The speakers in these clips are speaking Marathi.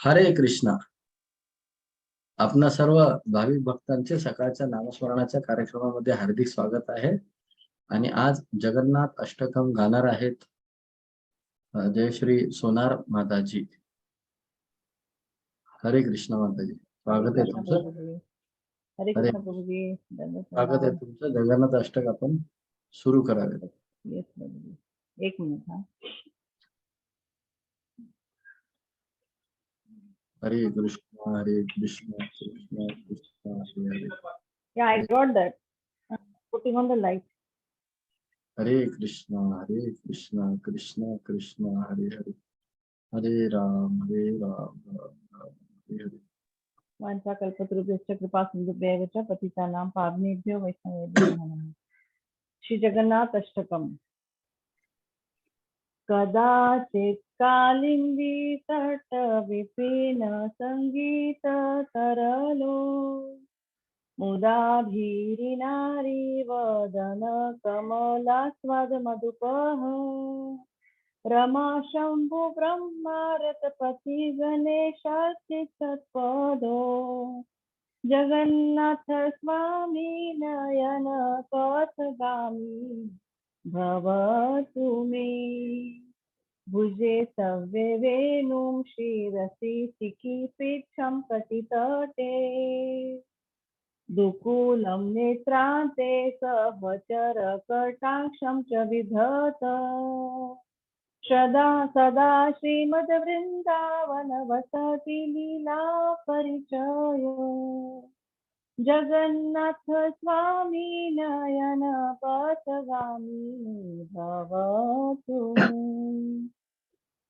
हरे कृष्णा. आपणा सर्व भाविक भक्तांचे सकाळच्या नामस्मरणाच्या कार्यक्रमामध्ये हार्दिक स्वागत आहे. आणि आज जगन्नाथ अष्टकम गाणार आहेत जय श्री सोनार माताजी. हरे कृष्णा माताजी, स्वागत आहे तुमचं. हरे हरे कृष्ण प्रभुजी. स्वागत आहे तुमचं. जगन्नाथ अष्टक आपण सुरू करावे. येस प्रभुजी, एक मिनिट. हा, हरे Krishna Krishna Krishna Hare Hare. yeah, I got that. Putting on the light. हरे कृष्ण कृष्ण कृष्ण हरे हरे. हरे राम राम राम हरे हरे. वांछा कल्पतरुभ्यश्च कृपा सिंधुभ्यैव च पतितानां पावनेभ्यो वैष्णवेभ्यो नमो नमः. श्री जगन्नाथ अष्टकम. कदाचित् कालिंदी तट विपिन संगीत तरलो मुदा भीरी नारी वदन कमलास्वाद मधुपः रमा शंभु ब्रह्मारतपति गणेशाच्युतपदो जगन्नाथ स्वामी नयन पथगामी भवतु मे. भुजे सव्ये वेणुं शिरसि सिकिपीठं कटितटे दुकूलं नेत्रान्ते सहचर कटाक्षं च विधत सदा श्रीमद्वृन्दावन वसति लीला परिचयो जगन्नाथ स्वामी नयन पथगामी भवतु मे.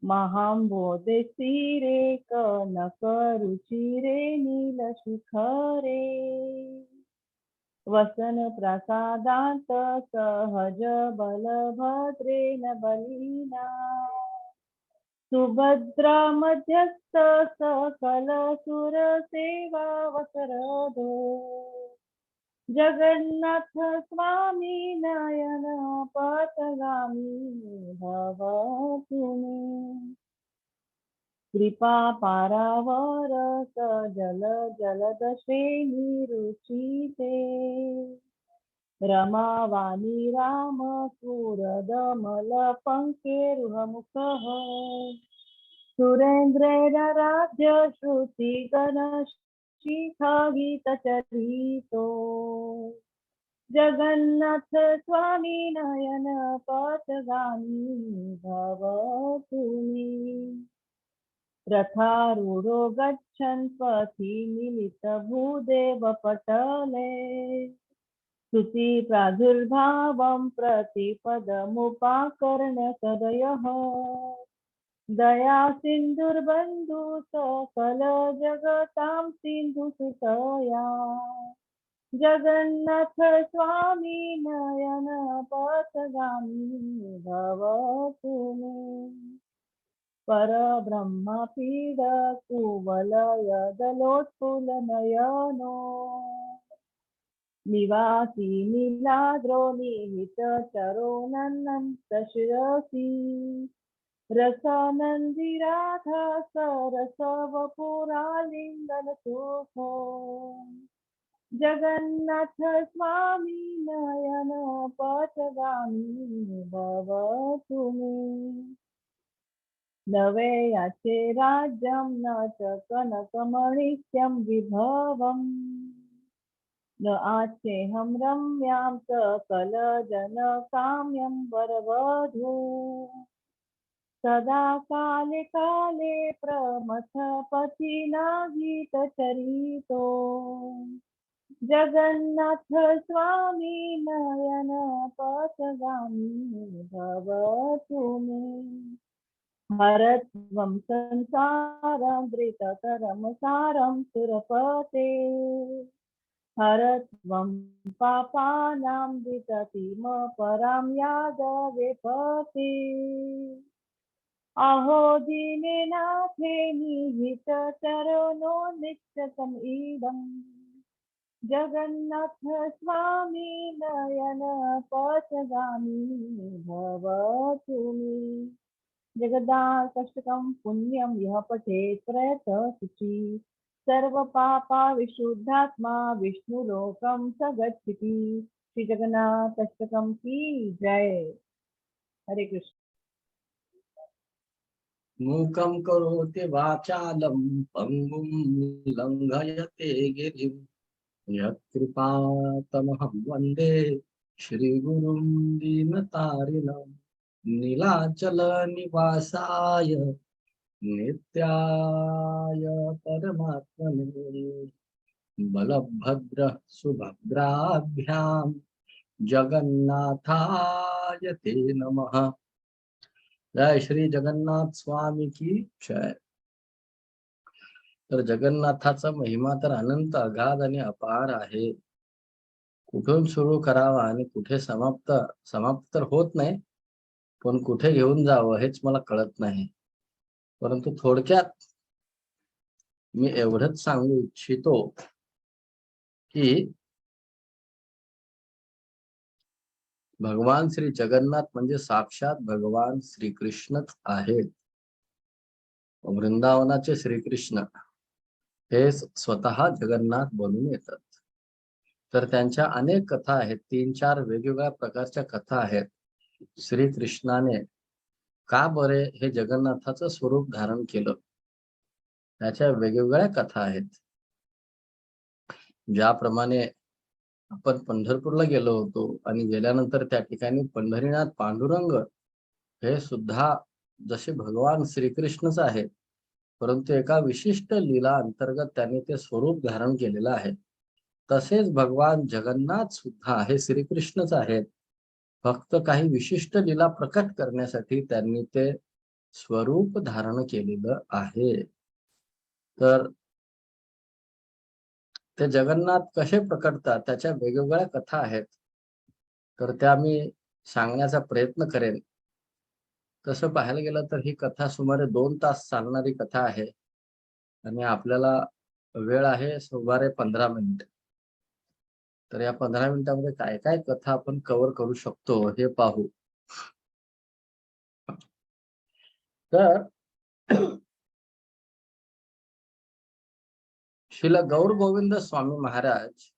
महाम्बोधे स्थिरे कनकरुचिरे नीलशिखरे वसन प्रसादांत सहज बलभद्रेण बलिना सुभद्रा मध्यस्थ सकल सुर सेवा वसरदो जगन्नाथ स्वामी नयन पथगामी भवतु मे. कृपा पारावर जल जलद श्रेणी रुचिते रमावाणी राम पुरदमल पंकेरुहमुखः सुरेंद्रेण श्रुति गण शिखा गीत चरितो जगन्नाथ स्वामी नयन पथगामी भवतु मे. रथारूढो गच्छन् पथि मिलित भूदेव पटले स्तुति प्रादुर्भावं प्रतिपदमुपाकर्ण्य सदयः दया सिन्धुर्बन्धु सकल जगतां सिन्धुसुतया जगन्नाथ स्वामी नयन पथगामी भवतु मे. परब्रह्म पीड कुवलय दलोत्फुल्लनयनो निवासी नीलाद्रो निहित चरो नन्नन्त शिरसि रसानन्दी राधा सरस वपुरालिङ्गन सुखो जगन्नाथ स्वामी नयन पथगामी भवतु मे. नवे याचे राज्यं न च कनकमणिक्यं विभवम् न आचेहं रम्यां सकलजनकाम्यं वरवधू सदा काले काले प्रमथपतिना गीतचरितो जगन्नाथ स्वामी नयन पथगामी भवतु मे. हरत्वं संसारामृतकरं सारं सुरपते हरत्वं पापानां विततिमपरां यादवेपते अहो दीनेनाथे निहितचरणो नित्यतम इदम् जगन्नाथ स्वामी नयन पथगामी भवतु मे. जगदाकष्टकं पुण्यं यः पठेत् प्रयत शुचि सर्व पापा विशुद्धात्मा विष्णुलोकं स गच्छति। श्री जगन्नाथ अष्टकम की जय। हरे कृष्ण। मूकं करोति वाचालं पंगुं लंघयते गिरिं यत्कृपातमहं वन्दे श्रीगुरुं दीनतारिणं नीलाचल निवासाय नित्याय परमात्मने बलभद्र सुभद्राभ्यां जगन्नाथाय ते नमः। जय श्री जगन्नाथ स्वामी की जय। तर जगन्नाथाचा महिमा तर अनंत अगाध आणि अपार आहे. कुठून सुरू करावा आणि कुठे समाप्त तर होत नाही, पण कुठे घेऊन जावं हेच मला कळत नाही. परंतु थोडक्यात मी एवढंच सांगू इच्छितो की भगवान श्री जगन्नाथ म्हणजे साक्षात भगवान श्रीकृष्णच आहेत. वृंदावनाचे श्रीकृष्ण हे स्वतः जगन्नाथ बनून येतात. तर त्यांच्या अनेक कथा आहेत, 3-4 वेगवेगळ्या प्रकारच्या कथा आहेत. श्रीकृष्णाने का बरे हे जगन्नाथाचं स्वरूप धारण केलं, त्याच्या वेगवेगळ्या कथा आहेत. ज्याप्रमाणे आपण पंढरपूरला गेलो होतो आणि गेल्यानंतर त्या ठिकाणी पंढरीनाथ पांडुरंग हे सुद्धा जसे भगवान श्रीकृष्णच आहे, परंतु एका विशिष्ट लीला अंतर्गत त्यांनी ते स्वरूप धारण केलेलं आहे. तसेच भगवान जगन्नाथ सुद्धा हे श्रीकृष्णच आहेत, फक्त काही विशिष्ट लीला प्रकट करण्यासाठी त्यांनी ते स्वरूप धारण केलेलं आहे. तर ते जगन्नाथ कसे प्रकटतात त्याच्या वेगवेगळ्या कथा आहेत, तर त्या मी सांगण्याचा प्रयत्न करेन. तसं पाहायला गेलं तर ही कथा सुमारे 2 तास चालणारी कथा आहे आणि आपल्याला वेळ आहे सुमारे 15 मिनिट. तर या 15 मिनिटांमध्ये काय काय कथा आपण कव्हर करू शकतो हे पाहू. तर श्रील गौर गोविंद स्वामी महाराज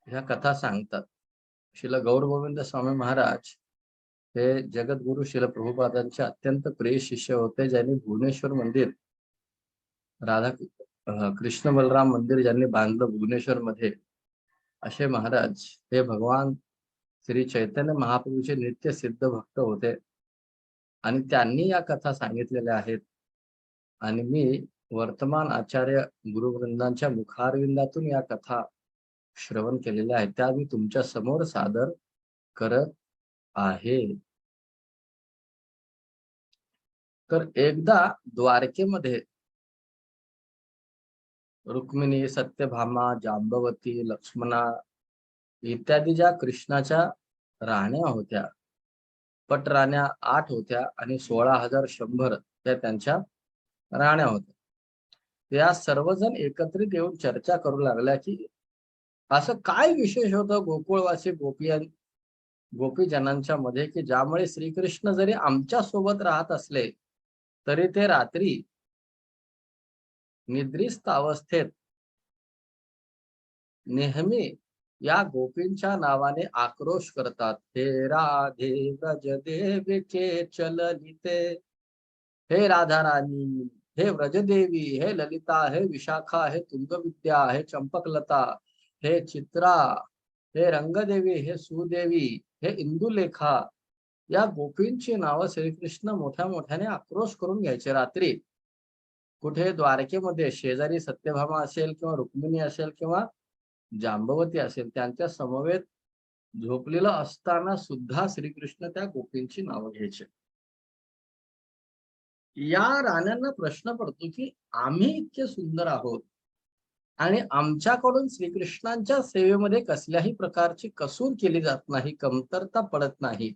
ह्या कथा सांगतात. श्रील गौर गोविंद स्वामी महाराज हे जगद्गुरु श्रील प्रभुपादांचे अत्यंत प्रिय शिष्य होते, ज्यांनी भुवनेश्वर मंदिर कृष्ण बलराम मंदिर ज्यांनी बांधलं भुवनेश्वर मध्ये, असे महाराज हे भगवान श्री चैतन्य महाप्रभूचे नित्य सिद्ध भक्त होते आणि त्यांनी या कथा सांगितलेल्या आहेत. आणि मी वर्तमान आचार्य गुरुवृंदांच्या मुखारविंदातून या कथा श्रवण केलेल्या आहेत, त्या मी तुमच्या समोर सादर करत आहे. तर एकदा द्वारकेमध्ये रुक्मिणी, सत्यभामा, जांबवती, लक्ष्मणा इत्यादी ज्या कृष्णाच्या राण्या होत्या, पटराण्या 8 होत्या आणि 16,100 त्या त्यांच्या राण्या होत्या. त्या सर्वजण एकत्रित येऊन चर्चा करू लागल्या की असं काय विशेष होतं गोकुळवासी गोपीजनांच्या मध्ये की ज्यामुळे श्रीकृष्ण जरी आमच्या सोबत राहत असले तरी ते रात्री निद्रिस्त अवस्थेत नेहमी या गोपींच्या नावाने आक्रोश करतात. हे राधे व्रज देवीचे चललिते, हे राधा राणी, हे व्रजदेवी, हे ललिता, हे विशाखा, हे तुंगविद्या, हे चंपकलता, हे चित्रा, हे रंगदेवी, हे सुदेवी, हे इंदुलेखा, या गोपींची नावं श्रीकृष्ण मोठ्या मोठ्याने आक्रोश करून घ्यायचे रात्री. कुठे द्वारकेमध्ये शेजारी सत्यभामा असेल किंवा रुक्मिणी असेल किंवा जांबवती असेल, त्यांच्या समवेत झोपलेलं असताना सुद्धा श्रीकृष्ण त्या गोपींची नावं घ्यायचे. या राण्यांना प्रश्न पडतो की आम्ही इतके सुंदर आहोत आणि आमच्याकडून श्रीकृष्णांच्या सेवेमध्ये कसल्याही प्रकारची कसूर केली जात नाही, कमतरता पडत नाही,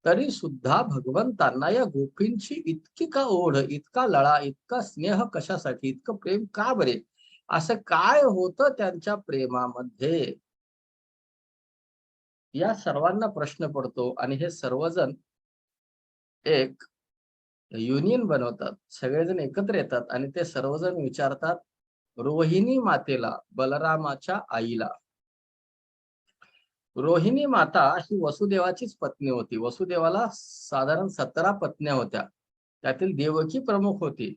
तरी सुद्धा भगवंतांना या गोपींची इतकी का ओढ, इतका लळा, इतका स्नेह कशासाठी, इतकं प्रेम का बरे, असं काय होतं त्यांच्या प्रेमामध्ये, या सर्वांना प्रश्न पडतो. आणि हे सर्वजण एक युनियन बनवतात, सगळेजण एकत्र येतात आणि ते सर्वजण विचारतात रोहिणी मातेला, बलरामाच्या आईला. रोहिणी माता ही वसुदेवाचीच पत्नी होती. वसुदेवाला साधारण 17 पत्न्या होत्या. त्यातील देवकी प्रमुख होती.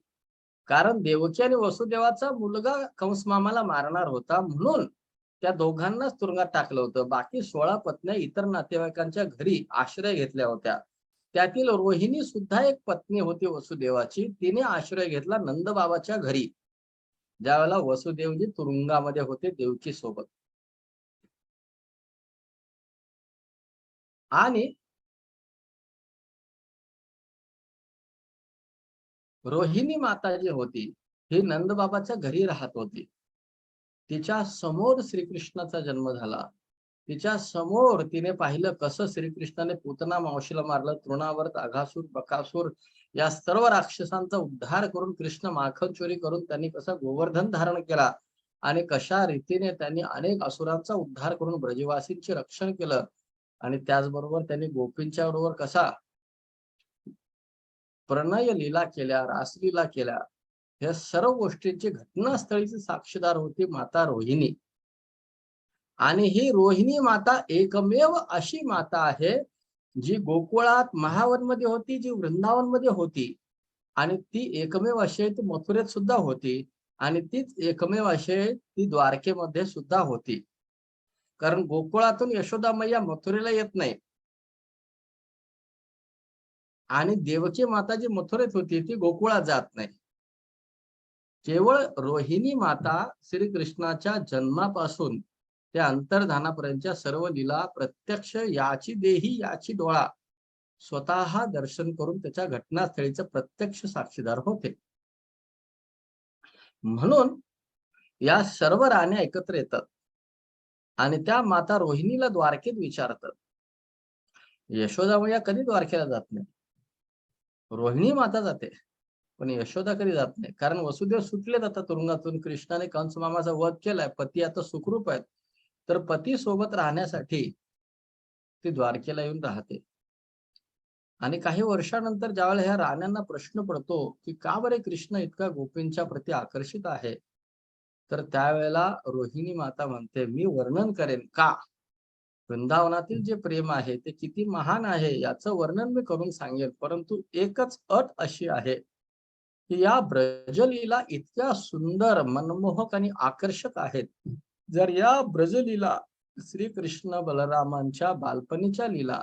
कारण देवकी आणि वसुदेवाचा मुलगा कंसमामाला मारणार होता, म्हणून त्या दोघांनाच तुरुंगात टाकलं होतं. बाकी 16 पत्न्या इतर नातेवाईकांच्या घरी आश्रय घेतल्या होत्या. त्यातील रोहिणी सुद्धा एक पत्नी होती वसुदेवाची. तिने आश्रय घेतला नंदबाबाच्या घरी, ज्यावेळेला वसुदेवजी तुरुंगामध्ये होते देवकी सोबत. आणि रोहिणी माता जी होती ही नंदबाबाच्या घरी राहत होती. तिच्या समोर श्रीकृष्णाचा जन्म झाला. तिच्या समोर तिने पाहिलं कसं श्रीकृष्णाने पूतना मावशीला मारलं, तृणावर्त, अघासूर, बकासूर या सर्व राक्षसांचा उद्धार करून, कृष्ण माखन चोरी करून त्यांनी कसं गोवर्धन धारण केला आणि कशा रीतीने त्यांनी अनेक असुरांचा उद्धार करून ब्रजवासींचे रक्षण केलं. आणि त्याचबरोबर त्यांनी गोपींच्या बरोबर कसा प्रणय लीला केल्या, रासलीला केल्या, या सर्व गोष्टींची घटनास्थळीची साक्षीदार होती माता रोहिणी. आणि ही रोहिणी माता एकमेव अशी माता आहे जी गोकुळात महावन मध्ये होती, जी वृंदावन मध्ये होती, आणि ती एकमेव अशी ती मथुरेत सुद्धा होती, आणि तीच एकमेव अशी ती द्वारकेमध्ये सुद्धा होती. कारण गोकुळातून यशोदा मैया मथुरेला येत नाही, आणि देवकी माता जी मथुरेत होती ती गोकुळात जात नाही. केवळ रोहिणी माता श्रीकृष्णाच्या जन्मापासून ते अंतर्धानापर्यंतच्या सर्व लीला प्रत्यक्ष याची देही याची डोळा स्वतः दर्शन करून त्याच्या घटनास्थळीचे प्रत्यक्ष साक्षीदार होते. म्हणून या सर्व राण्या एकत्र येतात आणि त्या माता रोहिणीला द्वारकेत विचारतात. यशोदा मैया कधी द्वारकेला जात नाही, रोहिणी माता जाते, पण यशोदा कधी जात नाही. कारण वसुदेव सुटले जातात तुरुंगातून, कृष्णाने कंस मामाचा वध केलाय, पती आता सुखरूप आहेत, तर पती सोबत राहण्यासाठी ती द्वारकेला येऊन राहते. आणि काही वर्षानंतर ज्यावेळेला ह्या राण्यांना प्रश्न पडतो की का बरे कृष्ण इतका गोपींच्या प्रती आकर्षित आहे, तर त्यावेळेला रोहिणी माता म्हणते, मी वर्णन करेन का वृंदावनातील जे प्रेम आहे ते किती महान आहे याचं वर्णन मी करून सांगेन, परंतु एकच अट अशी आहे की या ब्रजलीला इतक्या सुंदर, मनमोहक आणि आकर्षक आहेत. जर या ब्रजलीला श्रीकृष्ण बलरामांच्या बालपणीच्या लीला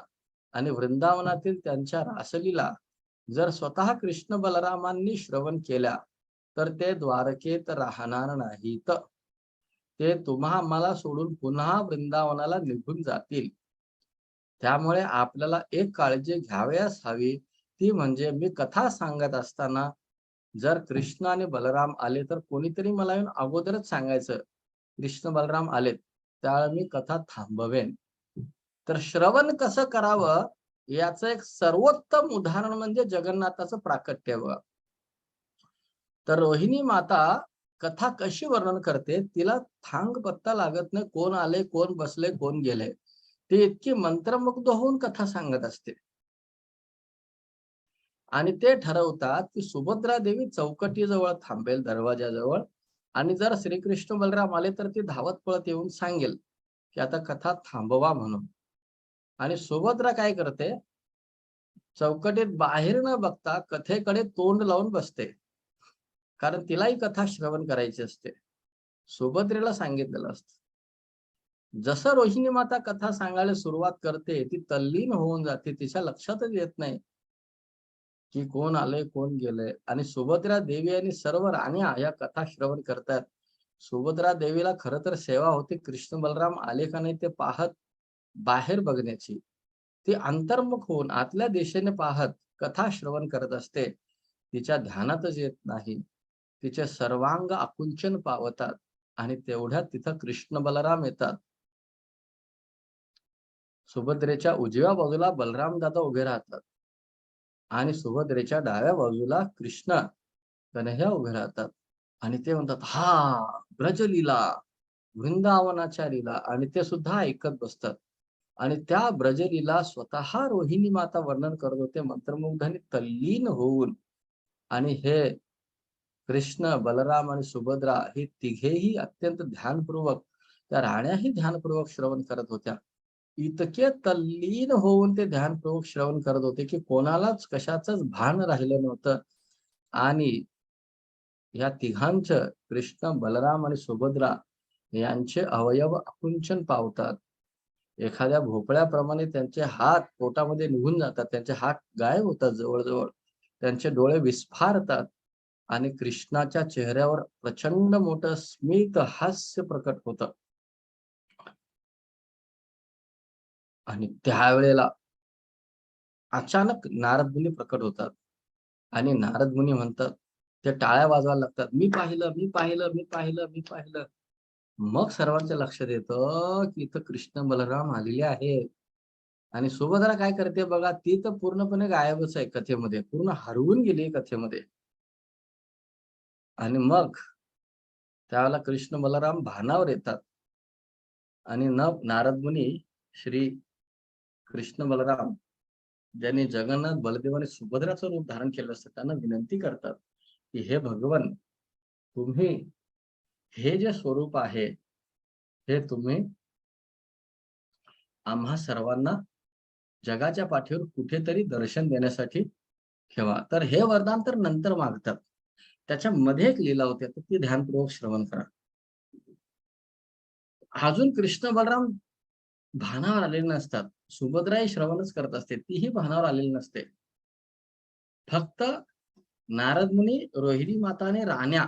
आणि वृंदावनातील त्यांच्या रासलीला जर स्वतः कृष्ण बलरामांनी श्रवण केल्या तर ते द्वारकेत राहणार नाहीत. ते तुम्हा आम्हाला सोडून पुन्हा वृंदावनाला निघून जातील. त्यामुळे आपल्याला एक काळजी घ्यावयास हवी, ती म्हणजे मी कथा सांगत असताना जर कृष्ण आणि बलराम आले तर कोणीतरी मला येऊन अगोदरच सांगायचं कृष्ण बलराम आलेत, त्यावेळी मी कथा थांबवेन. तर श्रवण कसं करावं याचं एक सर्वोत्तम उदाहरण म्हणजे जगन्नाथाचं प्राकट्य. तर रोहिणी माता कथा कशी वर्णन करते, तिला थांग पत्ता लागत नाही, कोण आले, कोण बसले, कोण गेले. ती इतकी मंत्रमुग्ध होऊन कथा सांगत असते. आणि ते ठरवतात की सुभद्रा देवी चौकटीजवळ थांबेल, दरवाजाजवळ, आणि जर श्रीकृष्ण बलराम आले तर ती धावत पळत येऊन सांगेल की आता कथा थांबवा म्हणून. आणि सुभद्रा काय करते, चौकटीत बाहेर न बघता कथेकडे तोंड लावून बसते, कारण तिलाही कथा श्रवण करायची असते. सुभद्रेला सांगितलेलं असतं. जसं रोहिणी माता कथा सांगायला सुरुवात करते ती तल्लीन होऊन जाते, तिच्या लक्षातच येत नाही की कोण आले, कोण गेले. आणि सुभद्रा देवी आणि सर्व राण्या या कथा श्रवण करतात. सुभद्रा देवीला खरं तर सेवा होती कृष्ण बलराम आले का नाही ते पाहत बाहेर बघण्याची. ती अंतर्मुख होऊन आतल्या दिशेने पाहत कथा श्रवण करत असते. तिच्या ध्यानातच येत नाही, तिचे सर्वांग आकुंचन पावतात, आणि तेवढ्यात तिथं कृष्ण बलराम येतात. सुभद्रेच्या उजव्या बाजूला बलराम दादा उभे राहतात आणि सुभद्रेच्या डाव्या बाजूला कृष्ण कन्हैया उभे राहतात. आणि ते म्हणतात, हा ब्रजलीला, वृंदावनाच्या लीला, आणि ते सुद्धा ऐकत बसतात. आणि त्या ब्रजलीला स्वतः रोहिणी माता वर्णन करत होते मंत्रमुग्ध आणि तल्लीन होऊन. आणि हे कृष्ण, बलराम आणि सुभद्रा हे तिघेही अत्यंत ध्यानपूर्वक, त्या राण्याही ध्यानपूर्वक श्रवण करत होत्या. इतके तल्लीन होऊन ते ध्यानपूर्वक श्रवण करत होते की कोणालाच कशाचंच भान राहिलं नव्हतं. आणि या तिघांचं, कृष्ण, बलराम आणि सुभद्रा यांचे अवयव आकुंचन पावतात. एखाद्या भोपळ्याप्रमाणे त्यांचे हात पोटामध्ये निघून जातात, त्यांचे हात गायब होतात जवळजवळ, त्यांचे डोळे विस्फारतात आणि कृष्णाच्या चेहऱ्यावर प्रचंड मोठं स्मित हास्य प्रकट होतं. आणि त्यावेळेला अचानक नारद मुनी प्रकट होतात आणि नारद मुनी म्हणतात, ते टाळ्या वाजवायला लागतात, मी पाहिलं, मी पाहिलं, मी पाहिलं, मी पाहिलं. मग सर्वांच्या लक्षात येतं की इथं कृष्ण बलराम आलेले आहेत. आणि सुभद्रा काय करते बघा, ती तर पूर्णपणे गायबच आहे कथेमध्ये, पूर्ण हरवून गेली कथेमध्ये. आणि मग त्यावेळेला कृष्ण बलराम भानावर येतात आणि नारद मुनी श्री कृष्ण बलराम ज्यांनी जगन्नाथ, बलदेव आणि सुभद्राचं रूप धारण केलं असतं त्यांना विनंती करतात की हे भगवान, तुम्ही हे जे स्वरूप आहे हे तुम्ही आम्हा सर्वांना जगाच्या पाठीवर कुठेतरी दर्शन देण्यासाठी ठेवा. तर हे वरदान तर नंतर मागतात. त्याच्यामध्ये एक लीला होते, तर ती ध्यानपूर्वक श्रवण करा. अजून कृष्ण बलराम भानावर आलेले नसतात. सुभद्राही श्रवणच करत असते, तीही भानावर आलेली नसते. फक्त नारद मुनी, रोहिणी माता आणि राण्या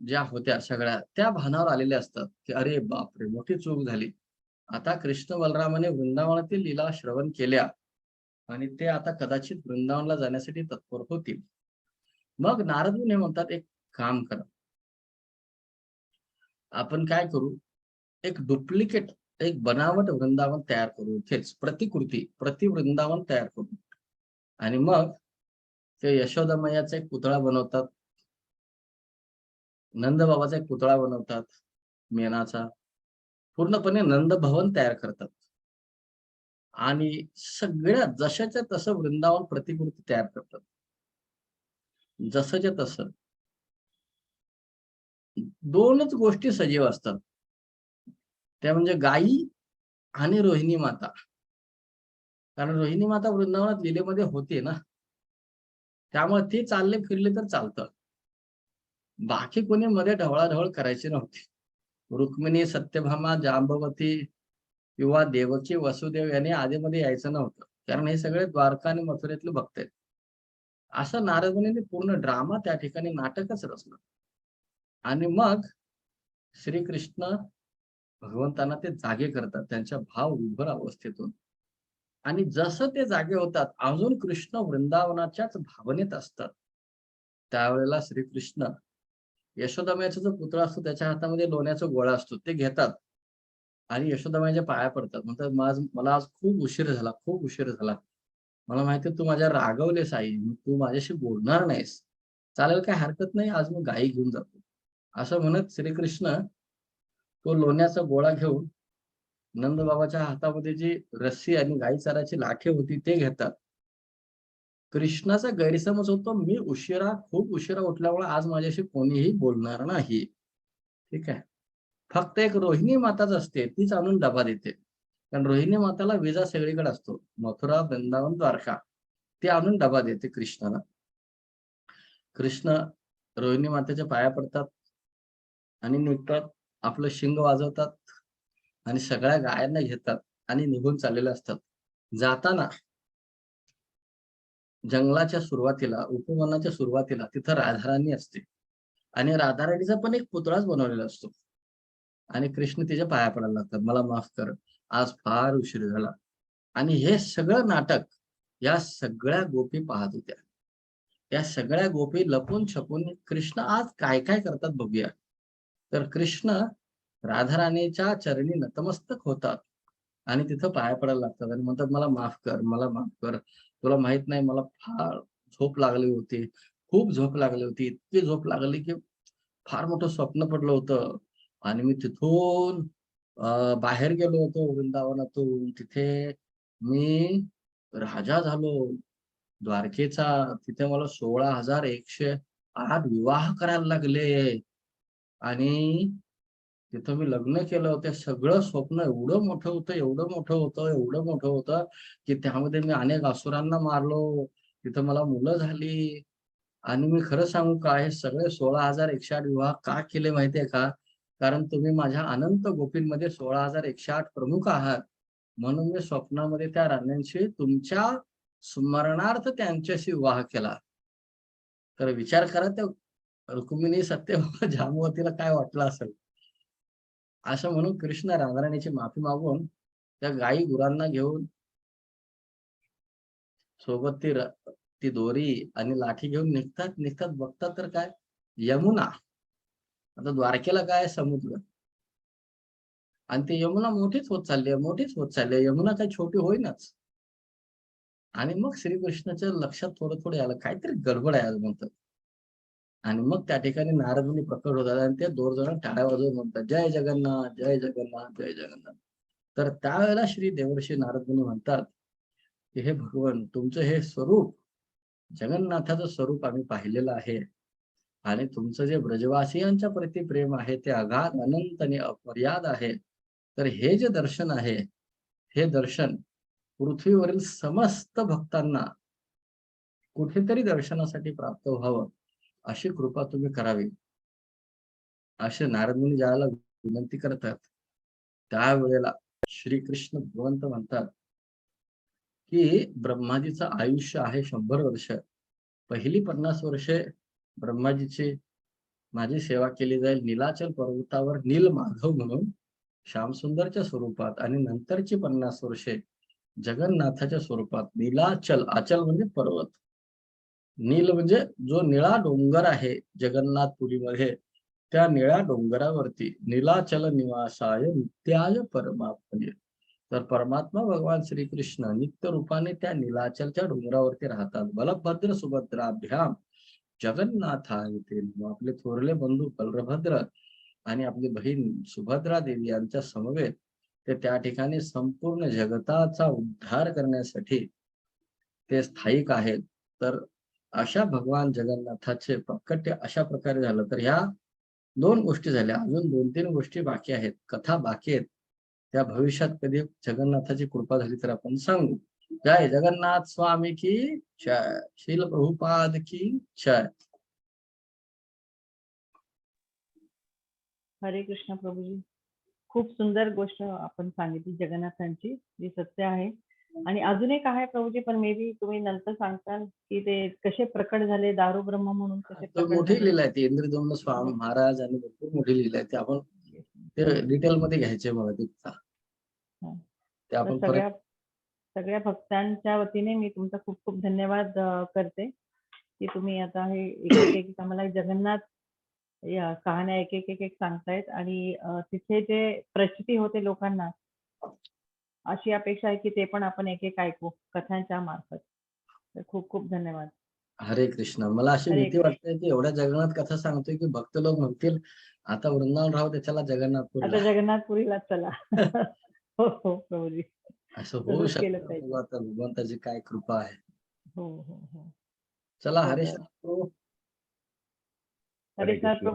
ज्या होत्या सगळ्या, त्या भानावर आलेल्या असतात की अरे बापरे, मोठी चूक झाली. आता कृष्ण बलरामाने वृंदावनातील लीला श्रवण केल्या आणि ते आता कदाचित वृंदावनला जाण्यासाठी तत्पर होतील. मग नारद मुनी म्हणतात, एक काम करा, आपण काय करू, एक डुप्लिकेट, एक बनावट वृंदावन तयार करू, इथेच प्रति वृंदावन तयार करू. आणि मग ते यशोदा मैयाचा एक पुतळा बनवतात, नंदबाबाचा एक पुतळा बनवतात, मेणाचा, पूर्णपणे नंद भवन तयार करतात. आणि सगळ्या जशाच्या तसं वृंदावन प्रतिकृती तयार करतात, जसंच्या तसं. दोनच गोष्टी सजीव असतात, त्या म्हणजे गायी आणि रोहिणी माता. कारण रोहिणी माता वृंदावनात लीलेमध्ये होते ना, त्यामुळे ते चालले फिरले तर चालतं. बाकी कोणी मध्ये ढवळाढवळ करायची नव्हती. रुक्मिणी, सत्यभामा, जांबवती किंवा देवकी, वसुदेव यांनी आधीमध्ये यायचं नव्हतं, कारण हे सगळे द्वारका आणि मथुरेतले भक्त आहेत. असं नारद मुनींनी पूर्ण ड्रामा त्या ठिकाणी नाटकच रचलं. आणि मग श्रीकृष्ण भगवंतांना ते जागे करतात त्यांच्या भाव विभोर अवस्थेतून. आणि जसं ते जागे होतात, अजून कृष्ण वृंदावनाच्याच भावनेत असतात. त्यावेळेला श्रीकृष्ण यशोदामाईचा जो पुतळा असतो त्याच्या हातामध्ये लोण्याचा गोळा असतो, ते घेतात आणि यशोदामाईच्या पाया पडतात. म्हणतात, मला आज खूप उशीर झाला, खूप उशीर झाला. मला माहिती आहे तू माझ्या रागवलेस आई, तू माझ्याशी बोलणार नाहीस. चालेल, काही हरकत नाही, आज मी गायी घेऊन जातो. असं म्हणत श्रीकृष्ण तो लोण्याचा गोळा घेऊन नंदबाबाच्या हातामध्ये जी रस्सी आणि गाई चाराची लाठी होती ते घेतात. कृष्णाचा गैरसमज होतो, मी खूप उशिरा उठल्यामुळे आज माझ्याशी कोणीही बोलणार नाही. ठीक आहे. फक्त एक रोहिणी माताच असते, तीच आणून डबा देते. कारण रोहिणी माताला विजा सगळीकडे असतो, मथुरा, वृंदावन, द्वारका. ती आणून डबा देते कृष्णाला. कृष्ण रोहिणी मातेच्या पाया पडतात आणि निघतात, आपलं शिंग वाजवतात आणि सगळ्या गायांना घेतात आणि निघून चाललेले असतात. जाताना जंगलाच्या सुरुवातीला, उपवनाच्या सुरुवातीला तिथं राधाराणी असते आणि राधाराणीचा पण एक पुतळाच बनवलेला असतो. आणि कृष्ण तिच्या पाया पडायला लागतात, मला माफ कर, आज फार उशीर झाला. आणि हे सगळं नाटक या सगळ्या गोपी पाहत होत्या. या सगळ्या गोपी लपून छपून कृष्ण आज काय काय करतात बघूया. तर कृष्ण राधाराणीच्या चरणी नतमस्तक होतात आणि तिथं पाया पडायला लागतात आणि म्हणतात, मला माफ कर, मला माफ कर. तुला माहित नाही, मला फार झोप लागली होती, खूप झोप लागली होती, इतकी झोप लागली की फार मोठं स्वप्न पडलं होतं. आणि मी तिथून बाहेर गेलो होतो वृंदावनातून, तिथे मी राजा झालो द्वारकेचा. तिथे मला 16,108 विवाह करायला लागले आणि तिथं मी लग्न केलं होतं. सगळं स्वप्न एवढं मोठं होतं, एवढं मोठं होतं, एवढं मोठं होतं, की त्यामध्ये मी अनेक असुरांना मारलो. तिथं मला मुलं झाली आणि मी खरं सांगू का, हे सगळे 16,108 विवाह का केले माहितीये का? कारण तुम्ही माझ्या अनंत गोपींमध्ये 16,108 प्रमुख आहात. म्हणून मी स्वप्नामध्ये त्या राण्यांशी तुमच्या स्मरणार्थ त्यांच्याशी विवाह केला. तर विचार करा त्या रुक्मिणी, सत्यभामा, जांबुवतीला काय वाटलं असेल. असं म्हणून कृष्ण राधाराणीची माफी मागून त्या गाई गुरांना घेऊन सोबत ती दोरी आणि लाठी घेऊन निघतात बघतात तर काय, यमुना. आता द्वारकेला काय समुद्र आणि ती यमुना मोठीच होत चालली आहे, मोठीच होत चालली आहे. यमुना काही छोटी होईनाच. आणि मग श्रीकृष्णाच्या लक्षात थोडं आलं, काहीतरी गडबड आहे आज म्हणतात. आणि मग त्या ठिकाणी नारद मुनी प्रकट होतात आणि ते 2 जण टाळ्या वाजवून म्हणतात, जय जगन्नाथ, जय जगन्नाथ, जय जगन्नाथ. तर त्यावेळेला श्री देवर्षी नारद मुनी म्हणतात, की हे भगवान, तुमचं हे स्वरूप, जगन्नाथाचं स्वरूप आम्ही पाहिलेलं आहे आणि तुमचं जे ब्रजवासियांच्या प्रती प्रेम आहे ते अगाध, अनंत आणि अमर्याद आहे. तर हे जे दर्शन आहे, हे दर्शन पृथ्वीवरील समस्त भक्तांना कुठेतरी दर्शनासाठी प्राप्त व्हावं, अशी कृपा तुम्ही करावी. असे नारद मुनी ज्यावेळेला विनंती करतात, त्यावेळेला श्रीकृष्ण भगवंत म्हणतात, की ब्रह्माजीचं आयुष्य आहे 100 वर्ष. पहिली 50 वर्षे ब्रह्माजीची माझी सेवा केली जाईल नीलाचल पर्वतावर नील माधव म्हणून श्यामसुंदरच्या स्वरूपात आणि नंतरची 50 वर्षे जगन्नाथाच्या स्वरूपात नीलाचल, आचल म्हणजे पर्वत, नील म्हणजे जो निळा डोंगर आहे जगन्नाथपुरीमध्ये, त्या निळ्या डोंगरावरती नीलाचल निवासाय नित्याय परमात्मने. तर परमात्मा भगवान श्रीकृष्ण नित्य रूपाने त्या नीलाचलच्या डोंगरावरती राहतात. बलभद्र सुभद्राभ्याम जगन्नाथाय ते नमः. आपले थोरले बंधू बलभद्र आणि आपली बहीण सुभद्रा देवी यांच्या समवेत ते त्या ठिकाणी संपूर्ण जगताचा उद्धार करण्यासाठी ते स्थायिक आहेत. तर अशा भगवान जगन्नाथाचे प्राकट्य अशा प्रकारे झालं. तर ह्या 2 गोष्टी झाल्या. अजून 2-3 गोष्टी बाकी आहेत. कथा बाकी आहेत. त्या भविष्यात कधी जगन्नाथाची कृपा झाली तर आपण सांगू. जय जगन्नाथ स्वामी की जय. श्रील प्रभुपाद की जय. हरे कृष्ण प्रभूजी. खूप सुंदर गोष्ट आपण सांगितली जगन्नाथांची, जी सत्य आहे. आणि अजून एक आहे प्रभूजी, पण मे बी तुम्ही नंतर सांगताल की ते कसे प्रकट झाले, दारू ब्रह्म म्हणून कसे तो प्रकट मोठी झाले. लीला आहे ती. इंद्रद्युम्न स्वामी महाराज आणि भरपूर मोठी लीला आहे ती. आपण ते डिटेल मध्ये घ्यायचे मला तिथं. हा. ते तर आपण परत सगळ्या भक्तांच्या वतीने मी तुमचा खूप खूप धन्यवाद करते की तुम्ही आता हे एक आम्हाला जगन्नाथ या कहाण्या एक सांगतायत आणि तिथे जे प्रचिती होते लोकांना, अशी अपेक्षा आहे की ते पण आपण एक ऐकू कथांच्या मार्फत. तर खूप खूप धन्यवाद. हरे कृष्ण. मला अशी हरे भीती वाटते की एवढ्या जगन्नाथ कथा सांगतोय की भक्त लोक म्हणतील, आता वृंदावन राहू दे, चला जगन्नाथपुरीला. आता जगन्नाथपुरीला चला. हो हो प्रभूजी, असं होऊ तसंच केलं शकतं. पाहिजे. बघू आता भगवंताची काय कृपा आहे. हो हो हो. चला तर हरे कृष्ण. हरे कृष्ण प्रभू.